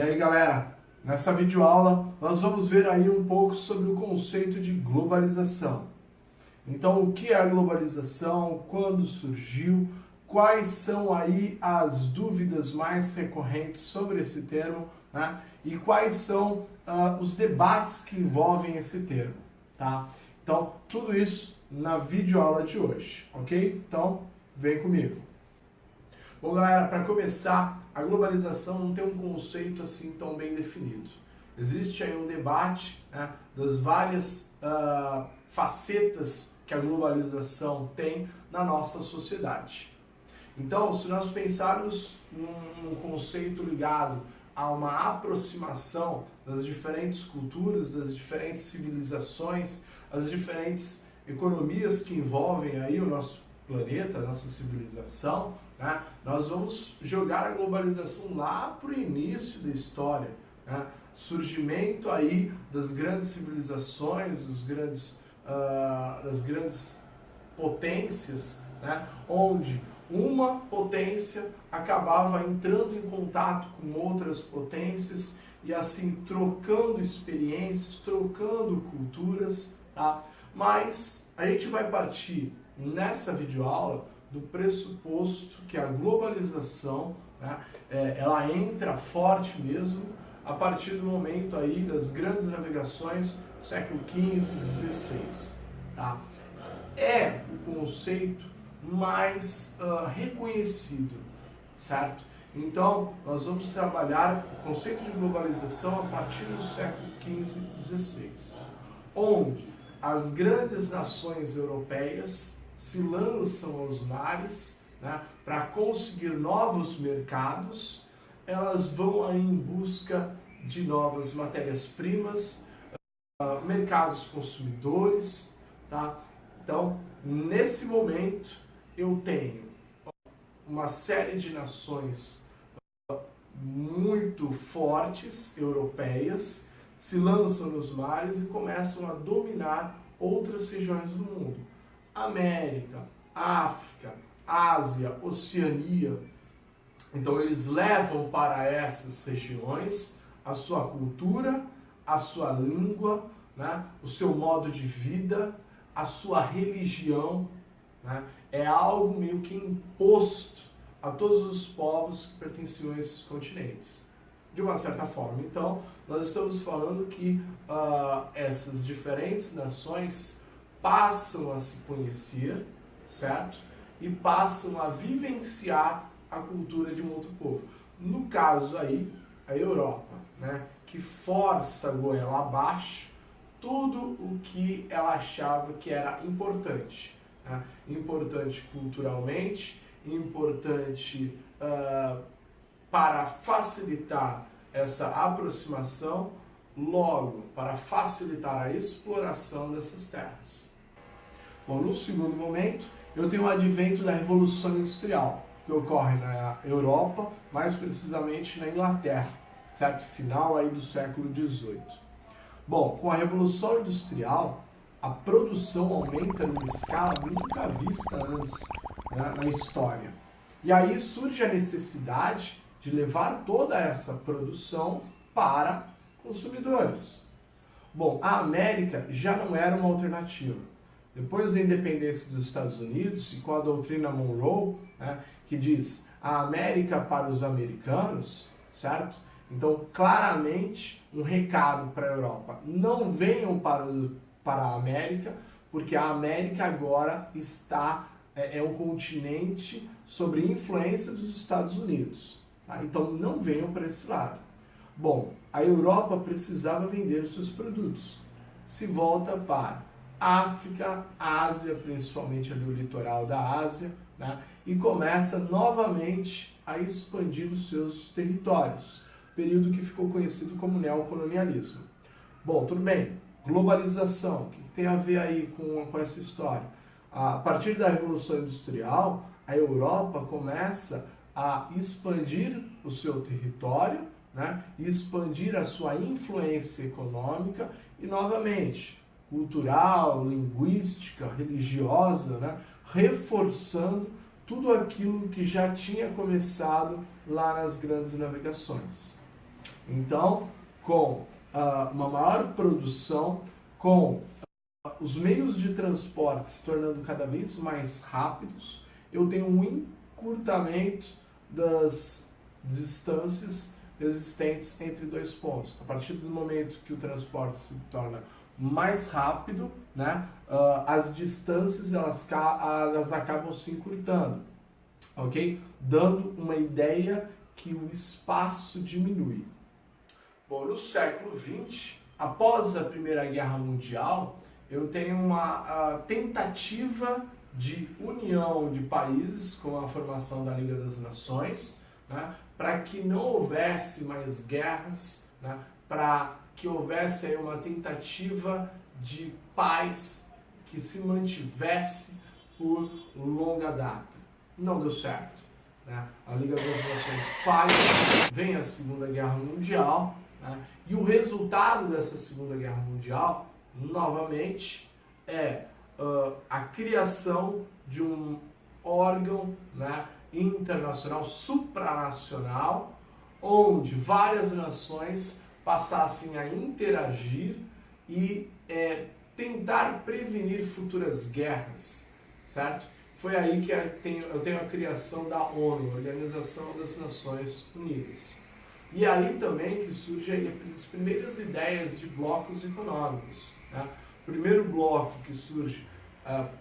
aí, galera, nessa videoaula nós vamos ver aí um pouco sobre o conceito de globalização. Então, o que é a globalização, quando surgiu, quais são aí as dúvidas mais recorrentes sobre esse termo, né? E quais são os debates que envolvem esse termo, tá? Então, tudo isso na videoaula de hoje, ok? Então, vem comigo. Bom, galera, para começar, a globalização não tem um conceito assim tão bem definido. Existe aí um debate, né, das várias facetas que a globalização tem na nossa sociedade. Então, se nós pensarmos num conceito ligado a uma aproximação das diferentes culturas, das diferentes civilizações, as diferentes economias que envolvem aí o nosso planeta, a nossa civilização, né? Nós vamos jogar a globalização lá para o início da história, né? Surgimento aí das grandes civilizações, das grandes potências, né? Onde uma potência acabava entrando em contato com outras potências e assim trocando experiências, trocando culturas, tá? Mas a gente vai partir nessa videoaula do pressuposto que a globalização, né, ela entra forte mesmo a partir do momento aí das grandes navegações do século XV e XVI. Tá? É o conceito mais reconhecido, certo? Então, nós vamos trabalhar o conceito de globalização a partir do século XV e XVI, onde as grandes nações europeias se lançam aos mares, né, para conseguir novos mercados. Elas vão aí em busca de novas matérias-primas, mercados consumidores, tá? Então, nesse momento, eu tenho uma série de nações muito fortes, europeias, se lançam nos mares e começam a dominar outras regiões do mundo. América, África, Ásia, Oceania. Então eles levam para essas regiões a sua cultura, a sua língua, né, o seu modo de vida, a sua religião, né, é algo meio que imposto a todos os povos que pertenciam a esses continentes. De uma certa forma, então, nós estamos falando que essas diferentes nações passam a se conhecer, certo? E passam a vivenciar a cultura de um outro povo. No caso aí, a Europa, né? Que força a goela abaixo tudo o que ela achava que era importante. Né? Importante culturalmente, importante para facilitar essa aproximação, logo para facilitar a exploração dessas terras. Bom, no segundo momento, eu tenho o advento da Revolução Industrial, que ocorre na Europa, mais precisamente na Inglaterra, certo? Final aí do século XVIII. Bom, com a Revolução Industrial, a produção aumenta numa escala nunca vista antes, né, na história. E aí surge a necessidade de levar toda essa produção para consumidores. Bom, a América já não era uma alternativa. Depois da independência dos Estados Unidos e com a doutrina Monroe, né, que diz a América para os americanos, certo? Então, claramente, um recado para a Europa. Não venham para a América, porque a América agora é um continente sob influência dos Estados Unidos. Tá? Então, não venham para esse lado. Bom, a Europa precisava vender os seus produtos. Se volta para África, Ásia, principalmente ali o litoral da Ásia, né? E começa novamente a expandir os seus territórios, período que ficou conhecido como neocolonialismo. Bom, tudo bem, globalização, o que tem a ver aí com essa história? A partir da Revolução Industrial, a Europa começa a expandir o seu território, né? E expandir a sua influência econômica e, novamente, cultural, linguística, religiosa, né? Reforçando tudo aquilo que já tinha começado lá nas grandes navegações. Então, com uma maior produção, com os meios de transporte se tornando cada vez mais rápidos, eu tenho um encurtamento das distâncias existentes entre dois pontos. A partir do momento que o transporte se torna mais rápido, né, as distâncias elas acabam se encurtando, ok? Dando uma ideia que o espaço diminui. Bom, no século XX, após a Primeira Guerra Mundial, eu tenho uma tentativa de união de países com a formação da Liga das Nações, né, para que não houvesse mais guerras, né, para que houvesse aí uma tentativa de paz que se mantivesse por longa data. Não deu certo, né? A Liga das Nações falha, vem a Segunda Guerra Mundial, né? E o resultado dessa Segunda Guerra Mundial, novamente, é a criação de um órgão, né, internacional, supranacional, onde várias nações passassem a interagir e tentar prevenir futuras guerras, certo? Foi aí que eu tenho a criação da ONU, Organização das Nações Unidas. E aí também que surgem as primeiras ideias de blocos econômicos, né? O primeiro bloco que surge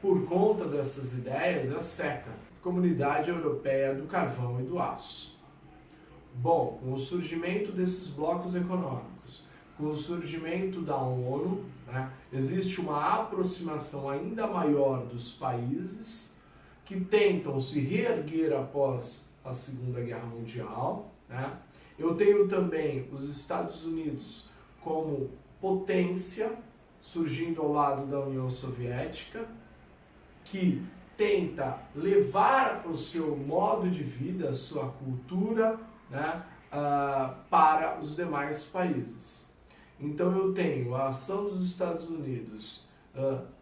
por conta dessas ideias é a SECA, Comunidade Europeia do Carvão e do Aço. Bom, com o surgimento desses blocos econômicos, com o surgimento da ONU, né, existe uma aproximação ainda maior dos países que tentam se reerguer após a Segunda Guerra Mundial, né? Eu tenho também os Estados Unidos como potência, surgindo ao lado da União Soviética, que tenta levar o seu modo de vida, a sua cultura, né, para os demais países. Então eu tenho a ação dos Estados Unidos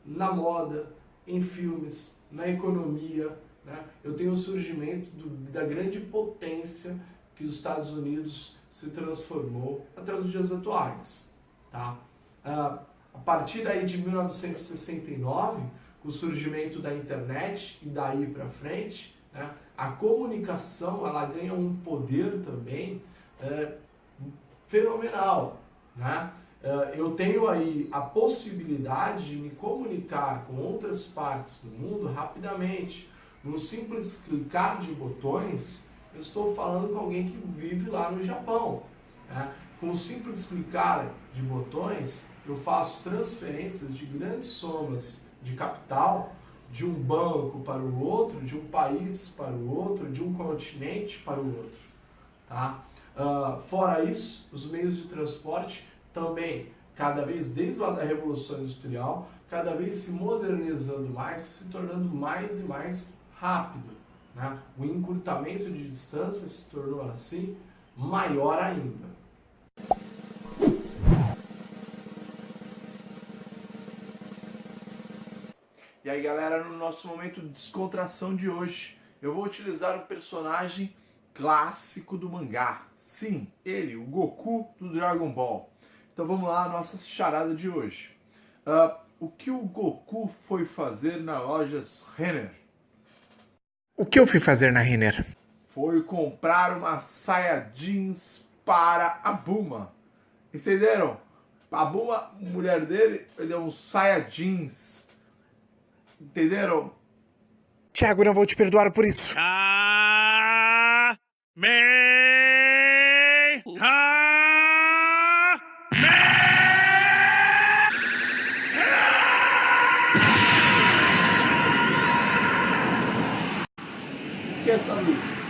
na moda, em filmes, na economia, né? Eu tenho o surgimento da grande potência que os Estados Unidos se transformou até os dias atuais, tá? A partir aí de 1969, com o surgimento da internet e daí para frente, né, a comunicação ela ganha um poder também fenomenal, né? Eu tenho aí a possibilidade de me comunicar com outras partes do mundo rapidamente. Num simples clicar de botões, eu estou falando com alguém que vive lá no Japão, né? Com um simples clicar de botões, eu faço transferências de grandes somas de capital de um banco para o outro, de um país para o outro, de um continente para o outro, tá? Fora isso, os meios de transporte também, cada vez, desde lá da Revolução Industrial, cada vez se modernizando mais, se tornando mais e mais rápido, né? O encurtamento de distância se tornou assim maior ainda. E aí galera, no nosso momento de descontração de hoje, eu vou utilizar o personagem clássico do mangá. Sim, ele, o Goku do Dragon Ball. Então vamos lá, a nossa charada de hoje. O que o Goku foi fazer na lojas Renner? O que eu fui fazer na Renner? Foi comprar uma saia jeans para a Bulma. Entenderam? A Bulma, mulher dele, ele é um saia jeans. Entenderam? Thiago, não vou te perdoar por isso. O que é essa luz?